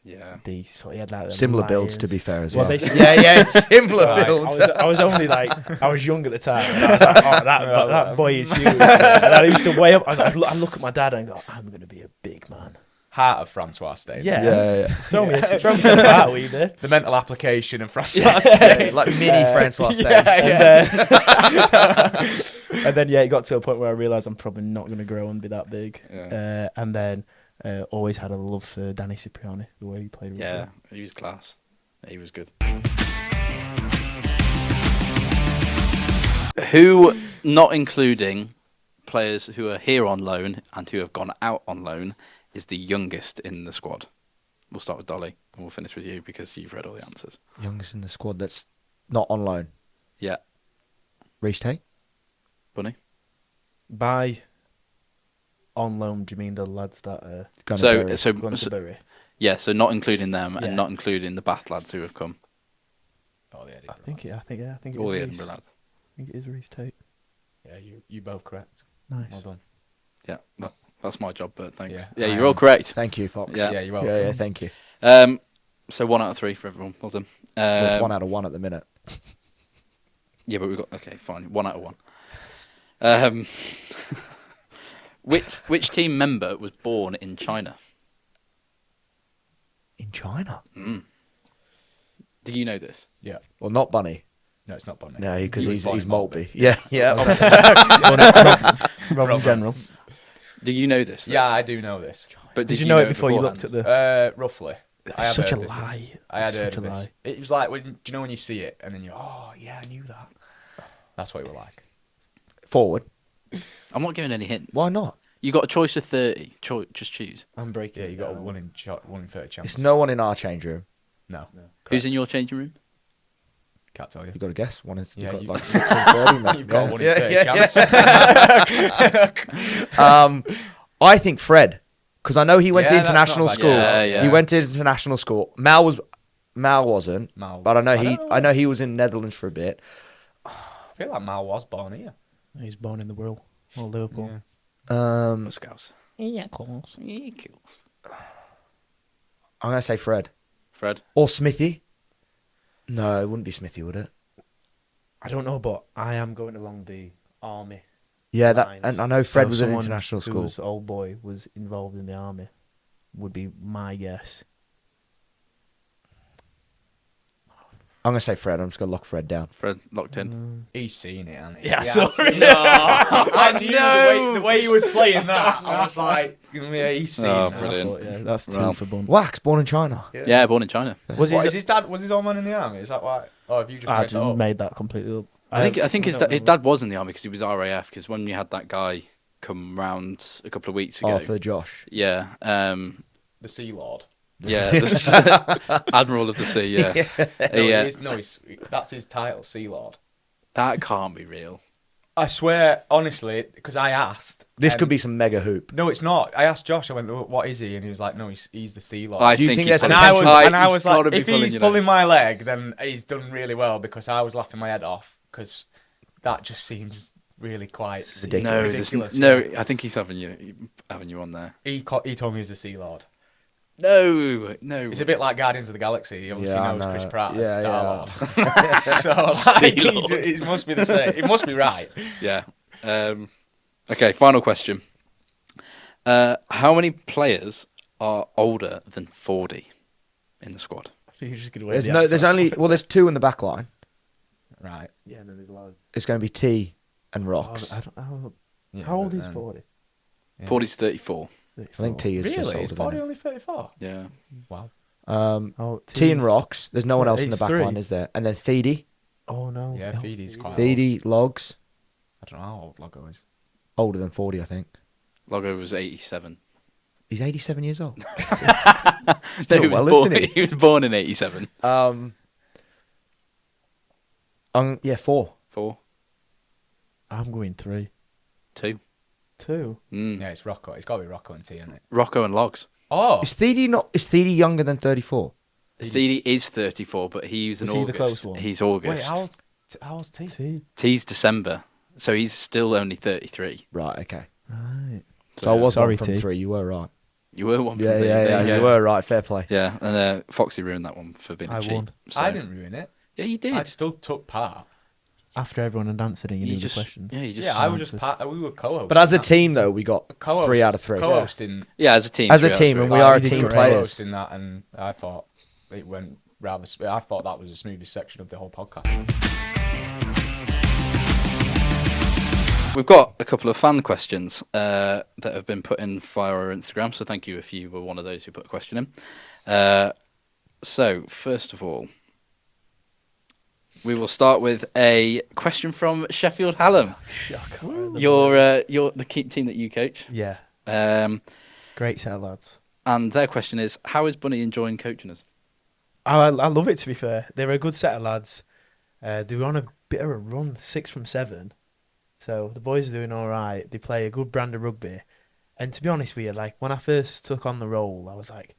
Yeah. He had that Similar builds, to be fair, as well. Similar builds. I was only like, I was young at the time. And I was like, that boy is huge. And I used to weigh up. I look at my dad and go, I'm going to be a big man. Heart of Francois Steyn. Yeah. Throw me some part, will you do? The mental application of Francois Steyn. Like mini Francois Steyn. And then it got to a point where I realised I'm probably not going to grow and be that big. Yeah. And then always had a love for Danny Cipriani, the way he played rugby. Yeah, he was class. Yeah, he was good. Who, not including players who are here on loan and who have gone out on loan, is the youngest in the squad? We'll start with Dolly, and we'll finish with you because you've read all the answers. Youngest in the squad that's not on loan. Yeah. Reece Tate? Bunny? By on loan, do you mean the lads that are going to Bury? Yeah, so not including them Yeah. and not including the Bath lads who have come. Oh, the Edinburgh I think lads. it All the is Edinburgh Reece. lads. I think it is Reece Tate. Yeah, you both correct. Nice. Well done. Yeah, that's my job, but thanks. Yeah, Yeah, I you're all am. correct. Thank you, Fox. Yeah. Yeah, you're welcome. Yeah, thank you. So 1 out of 3 for everyone. Well done. Well, it's 1 out of 1 at the minute. Yeah, but we've got... Okay, fine. 1 out of 1. Which team member was born in China? In China? Do you know this? Yeah. Well, not Bunny. No, it's not Bunny. No, because He was he's born in Maltby. Yeah, yeah. Rob in general. Do you know this? Though? Yeah, I do know this. But Did you know it before you looked at beforehand? the... Roughly. I It's have such a heard of this. lie. I had It's heard such of a this. lie. It was like, do you know when you see it and then you're, oh, yeah, I knew that. That's what it was like. Forward. I'm not giving any hints. Why not? You got a choice of 30. Just choose. I'm breaking Yeah, it you got a down. 1 in 30 chance. It's no one in our change room. No. Who's in your changing room? Can't tell you. You got to guess. One is Yeah, you've got you- like 6 and 30. mate. You've got Yeah. a 1 in 30 chance. I think Fred, because I know he went to Yeah, that's international not bad. school. Yeah, yeah. He went to international school. Mal wasn't, Mal. but I know I know he was in Netherlands for a bit. I feel like Mal was born here. He's born in the world. Or Liverpool. Um, Scouts. Yeah, of course. Yeah, cool. I'm gonna say Fred Fred. or Smithy. No, it wouldn't be Smithy, would it? I don't know, but I am going along the army. Yeah, lines. and I know Fred So was in someone international school. Whose old boy was involved in the army would be my guess. I'm gonna say Fred. I'm just gonna lock Fred down. Fred locked in. He's seen it, hasn't he? Yeah, He has sorry. seen it. I knew No. the way he was playing that. I was like, yeah, he's seen Oh, that. brilliant. I thought, yeah, that's 2 Well. for Bun. Wax, born in China. Yeah, born in China. Was his dad? Was his old man in the army? Is that why? Oh, have you just I made that up? made that completely up. I think his don't know. dad was in the army because he was RAF. Because when we had that guy come round a couple of weeks ago, Arthur Josh. yeah, The Sea Lord. yeah, this- Admiral of the Sea. Yeah, That's his title, Sea Lord. that can't be real. I swear, honestly, because I asked. This could be some mega hoop. No, it's not. I asked Josh. I went, "What is he?" And he was like, "No, he's the Sea Lord." I Do you think think he's there's pulling- potential? And I he's was like, gotta be if he's your pulling leg. my leg, then he's done really well because I was laughing my head off because that just seems really quite Ridiculous. No, ridiculous. no, I think he's having you on there. He told me he's the Sea Lord. No. It's a bit like Guardians of the Galaxy. He obviously Yeah, I knows know. Chris Pratt Yeah, as Star Lord. yeah. So like, Sea-Lord. it must be the same. It must be right. Yeah. Okay, final question. How many players are older than 40 in the squad? You're just gonna wait There's the no. answer. There's only. Well, there's 2 in the back line. Right. Yeah, no, there's loads. It's going to be T and Oh, Rocks. I don't, Yeah, how old but is then- 40? Yeah. 40's 34. I think T is just Really? older Is than 40 him. only 34? Yeah. Wow. Oh, T and T's- Rocks. There's no one What, else in the age back 3? line, is there? And then Thede. Oh no. Yeah, no, Feedy's quite old. Thede, Logs. I don't know how old Logo is. Older than 40, I think. Logo was 87. He's 87 years old. No, Still he was well, born, isn't he? he was born in 87. Yeah, 4. 4, I'm going 3. 2. 2. Yeah, it's Rocco. It's got to be Rocco and T, isn't it? Rocco and Logs. Oh, Is Thede younger than 34? Thede is 34, but he's in Was he the August. close one? He's wait, August. how old's T? T. T's December, so he's still only 33. Right, okay. Right. So I was Sorry, one from T. 3. You were right. You were one. Yeah, from yeah, there yeah. You were right. Fair play. Yeah, and Foxy ruined that one for being I cheap. won. So. I didn't ruin it. Yeah, you did. I still took part. After everyone had answered and you knew just, the questions. Yeah, you just. Yeah, I was just answers. part. We were co-hosting. But as a that. team, though, we got Co-host- 3 out of 3. co-hosting. Yeah, as a team. As a 3 out of team, 3. and we are a did team great. players. Co-hosting that, and I thought it went rather. I thought that was the smoothest section of the whole podcast. We've got a couple of fan questions that have been put in via our Instagram, so thank you if you were one of those who put a question in. So, first of all, we will start with a question from Sheffield Hallam. You're the team that you coach. Yeah. Um, Great set of lads. And their question is, how is Bunny enjoying coaching us? I love it, to be fair. They're a good set of lads. They were on a bit of a run, 6 from 7. So the boys are doing all right. They play a good brand of rugby. And to be honest with you, like when I first took on the role, I was like,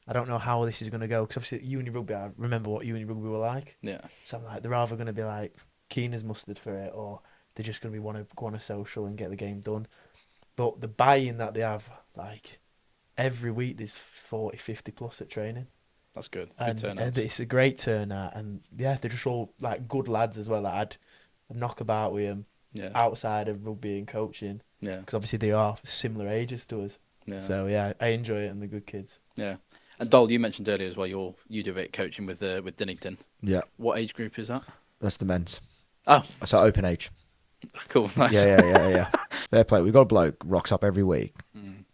I don't know how this is going to go. Because obviously uni rugby, I remember what uni rugby were like. Yeah. So I'm like, they're either going to be like keen as mustard for it, or they're just going to want to go on a social and get the game done. But the buy-in that they have, like every week there's 40, 50 plus at training. That's good. And Good turnout. it's a great turnout. And yeah, they're just all like good lads as well. I had a knockabout with them outside of rugby and coaching. Yeah. Because obviously they are similar ages to us. Yeah. So yeah, I enjoy it, and they're good kids. Yeah. And Dol, you mentioned earlier as well, you do a bit of coaching with Dinnington. Yeah. What age group is that? That's the men's. Oh. So open age. Cool. Nice. Yeah. Fair play. We've got a bloke, rocks up every week,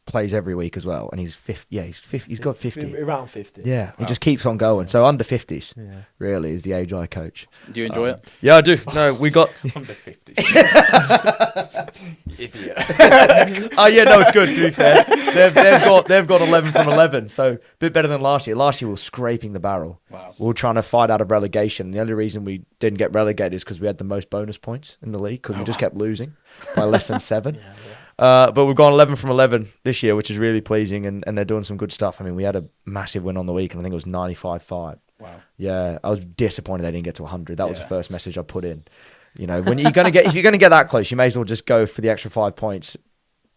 plays every week as well, and he's 50. Yeah, he's 50. He's got 50. Around 50. Yeah, he just keeps on going. So under 50s, Yeah. really, is the age I coach. Do you enjoy it? Yeah, I do. No, we got... Under 50. Idiot. Oh yeah, no, it's good. To be fair, they've got 11 from 11, so a bit better than last year. Last year we were scraping the barrel. Wow. We were trying to fight out of relegation. The only reason we didn't get relegated is because we had the most bonus points in the league because we just kept losing by less than 7. But we've gone 11 from 11 this year, which is really pleasing, and they're doing some good stuff. I mean, we had a massive win on the week, and I think it was 95-5. Wow. Yeah, I was disappointed they didn't get to 100. That was the first message I put in. You know, when if you're gonna get that close, you may as well just go for the extra 5 points.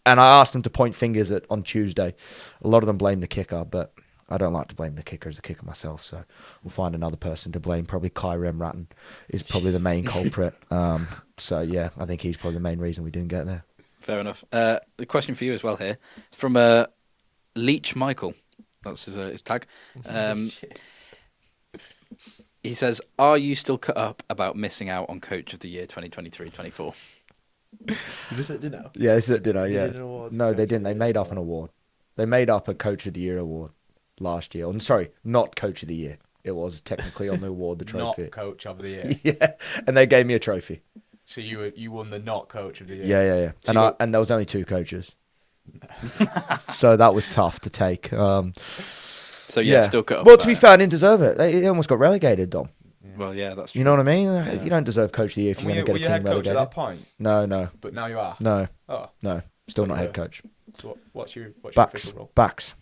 And I asked them to point fingers on Tuesday. A lot of them blame the kicker, but I don't like to blame the kicker as a kicker myself. So we'll find another person to blame. Probably Kai Remratton is probably the main culprit. So yeah, I think he's probably the main reason we didn't get there. Fair enough. The question for you as well here from Leech Michael. That's his tag. He says, "Are you still cut up about missing out on Coach of the Year 2023-24?" Is this at dinner? Yeah, this is at dinner. They Yeah, did an awards no, for they Coach didn't. of They the made Year. up an award. They made up a Coach of the Year award last year. I'm sorry, not Coach of the Year. It was technically on the award, the trophy. Not Coach of the Year. Yeah, and they gave me a trophy. So you won the not Coach of the Year. Yeah. So And there was only 2 coaches, so that was tough to take. So yeah, still cut up. Well, about to be it. fair, I didn't deserve it. They almost got relegated, Dom. Well, yeah, that's true. You know what I mean? Yeah. You don't deserve Coach of the Year if And you're were going you to get a head team coach at relegated. that point? No, But now you are. no, Oh, still What not you head were? coach. so what's your Backs, official role? backs,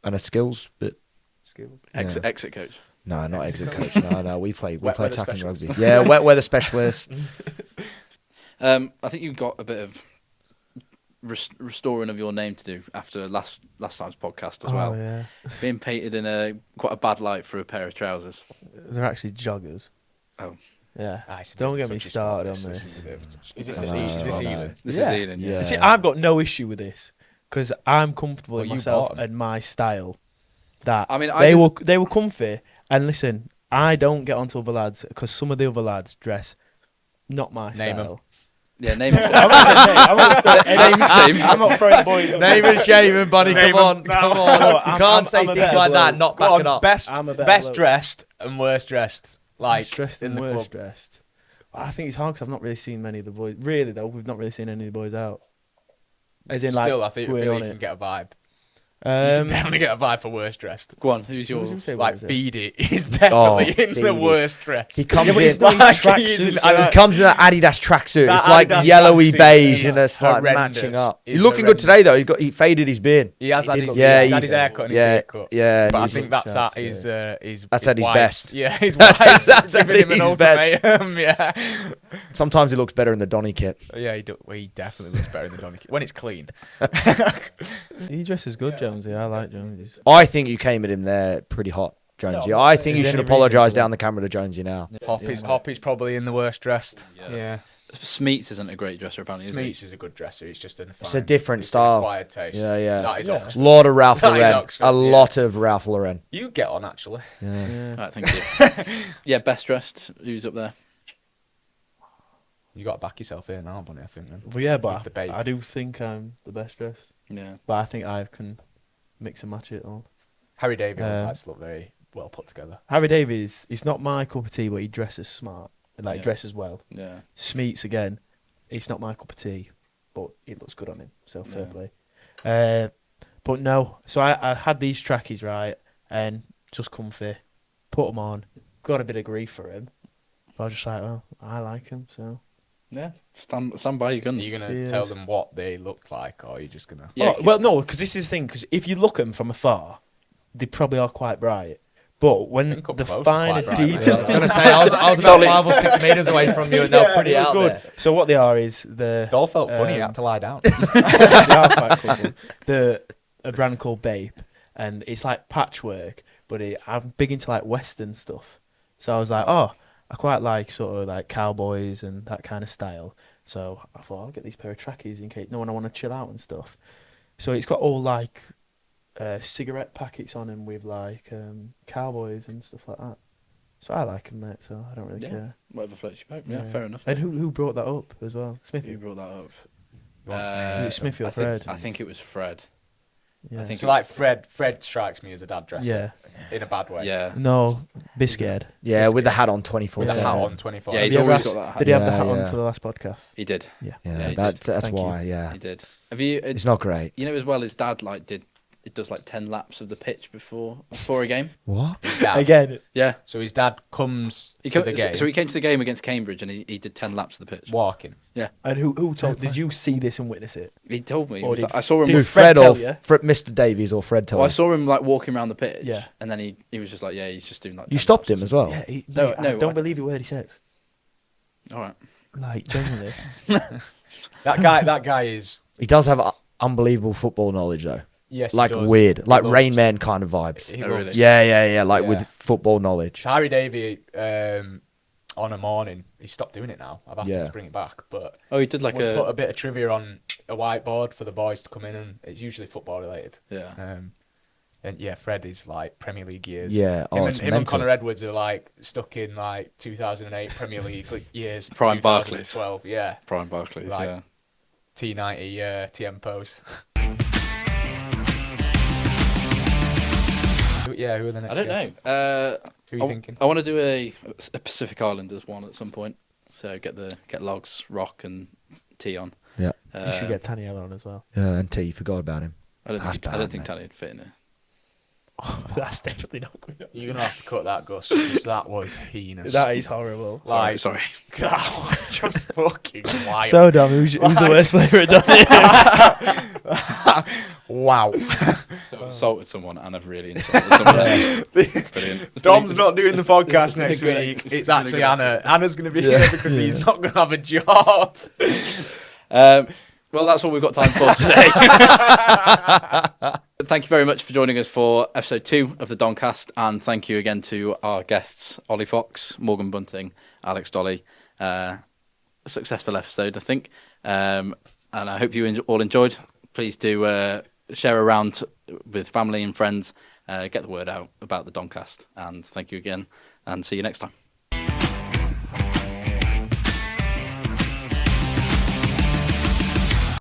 and a skills bit. Skills. Exit coach. No, not exit Exit coach. No, we play Wet weather attacking specialist. rugby. Yeah, wet weather specialist. I think you've got a bit of restoring of your name to do after last time's podcast as well. Oh, yeah. Being painted in quite a bad light for a pair of trousers. They're actually joggers. Oh. Yeah. Ah, it's a Don't bit get me touchy started spot, on this. this. This is a bit of a touch. Is this No, Ealing? This Yeah. is Ian, yeah. Yeah. See, I've got no issue with this because I'm comfortable Well, in you myself bought 'em. and my style. That I mean, they were comfy. And listen, I don't get onto other lads because some of the other lads dress not my Name 'em. style. Yeah, name it. I'm not throwing boys. Name and shame, buddy. Name Come on, him. come on. No, You I'm can't say a things better like that. bloke. Not Go back on, it up. best I'm a better best bloke. dressed and worst dressed. Like Dressed in and the worse club. dressed. Well, I think it's hard because I've not really seen many of the boys. Really though, we've not really seen any of the boys out. As in, like, Still, I feel we're like on you it. can get a vibe. You can Um, definitely get a vibe for worst dressed. Go on, who's who was your... him say Like what was it? Feedy is definitely in the Feedy. worst dress. He comes Yeah, but in. he's not in Like, tracksuits, he's in- so- He comes in that Adidas tracksuit. That It's like Adidas yellowy tracksuit beige, is and it's like horrendous. matching up. It's He's looking good horrendous. today, though. He faded his beard. He has He had did his, look Yeah, he's he- had his haircut and his yeah, beard cut. yeah. But I he's- think that's sharp at his That's at his wife's- best. Yeah, his wife's That's at giving him an his best. ultimatum. Yeah, Sometimes he looks better in the Donny kit. yeah, he definitely looks better than Donny when it's clean. He dresses good, Jonesy. I like Jonesy. I think you came at him there pretty hot, Jonesy. No, I think is you there should any reason apologise for that? down the camera to Jonesy now. Hoppy's probably in the worst dressed. Yeah. Smeets isn't a great dresser, apparently, is he? Smeets is a good dresser. He's just It's a different style. Quiet taste. Yeah. That is Yeah. Oxford. Lot of Ralph That is Lauren. Oxford, A yeah. lot of Ralph Lauren. You get on actually. Yeah. Yeah. All right, thank you. Yeah, best dressed. Who's up there? You got to back yourself here now, Bunny. I think. Then. Well, yeah, With but the bake. I do think I'm the best dressed. Yeah. But I think I can mix and match it all. Harry Davies Uh, likes to look very well put together. Harry Davies, he's not my cup of tea, but he dresses smart. Like, Yeah. dresses well. Yeah. Smeets, again, it's not my cup of tea, but it looks good on him. So, fair Yeah. play. But no, so I had these trackies, right, and just comfy, put them on, got a bit of grief for him. But I was just like, well, I like him, so. Yeah, stand by your Are guns. you going to tell them what they look like, or are you just going to... Yeah, Well, no, because this is the thing, because if you look at them from afar, they probably are quite bright. But when think up the close finer quite bright, mate. details... I was going to say, I was about 5 or 6 metres away from you, and they're pretty out good. there. So what they are is the... It all felt funny, you had to lie down. they are quite cool. A brand called Bape, and it's like patchwork, but I'm big into like Western stuff. So I was like, oh, I quite like sort of like cowboys and that kind of style. So I thought I'll get these pair of trackies in case when I want to chill out and stuff. So it's got all like cigarette packets on them with like cowboys and stuff like that. So I like them, mate. So I don't really care. Whatever floats your boat. Yeah, fair enough. And who brought that up as well? Smithy. Who brought that up? Was it Smithy or Fred? I think it was Fred. Yeah. I think So like Fred strikes me as a dad dresser. Yeah. In a bad way. Yeah. No, Biscuit. Yeah, with the hat on With a hat 24/7. on 24. Yeah, Did he's he have always that- got that hat. Did he have the Yeah, hat on yeah. for the last podcast? He did. Yeah. Yeah, he that's Thank you. why. Yeah, He did. Have you? it's not great. You know as well. His dad it does like 10 laps of the pitch before a game. What? His dad. Again, Yeah. So his dad comes He to the game So he came to the game against Cambridge and he did 10 laps of the pitch. walking. and who told? Did you see this and witness it? He told me. He Or was did- like- I saw him. did Who, With, Fred Fred or tell you? Mr. Davies or Fred told I you? saw him like walking around the pitch. Yeah. And then he was just like, yeah, he's just doing like. You 10 stopped laps him or as well. Yeah, No, I no, don't I- believe a word he says. something. All right. Like genuinely. That guy is He does have unbelievable football knowledge, though. yes. he Like does. weird, He like loves- Rain Man kind of vibes. He Oh, loves- really? Yeah. Like Yeah. with football knowledge. So Harry Davey on a morning, he stopped doing it now. I've asked him Yeah. to bring it back, but Oh, he did like we put a bit of trivia on a whiteboard for the boys to come in, and it's usually football related. Yeah. And yeah, Fred is like Premier League years. Yeah, him, it's and, him and mental. Connor Edwards are like stuck in like 2008 Premier League years. to Prime Barclays. 2012, yeah. Prime Barclays. Like- Yeah. T90 Tiempos. Who are the next I don't guests? know. Who are you thinking? I want to do a Pacific Islanders one at some point. So get logs, rock, and tea on. Yeah. You should get Taniela on as well. Yeah, and T, forgot about him. I don't That's think bad, Tally mate. would fit in it. That's definitely not good. You're gonna have to cut that, Gus, because that was heinous. That is horrible. Like, Sorry. that was just fucking wild. So dumb. Who's the worst flavour done? Wow. So I've insulted someone and I've really insulted someone else. Brilliant. Dom's not doing the podcast next Good. week. It's It's been a actually good Anna. Anna's going to be here because he's not going to have a job. Well, that's all we've got time for today. Thank you very much for joining us for episode 2 of the Doncast, and thank you again to our guests, Ollie Fox, Morgan Bunting, Alex Dolly. A successful episode, I think, and I hope you all enjoyed. Please do share around with family and friends, get the word out about the Doncast, and thank you again, and see you next time.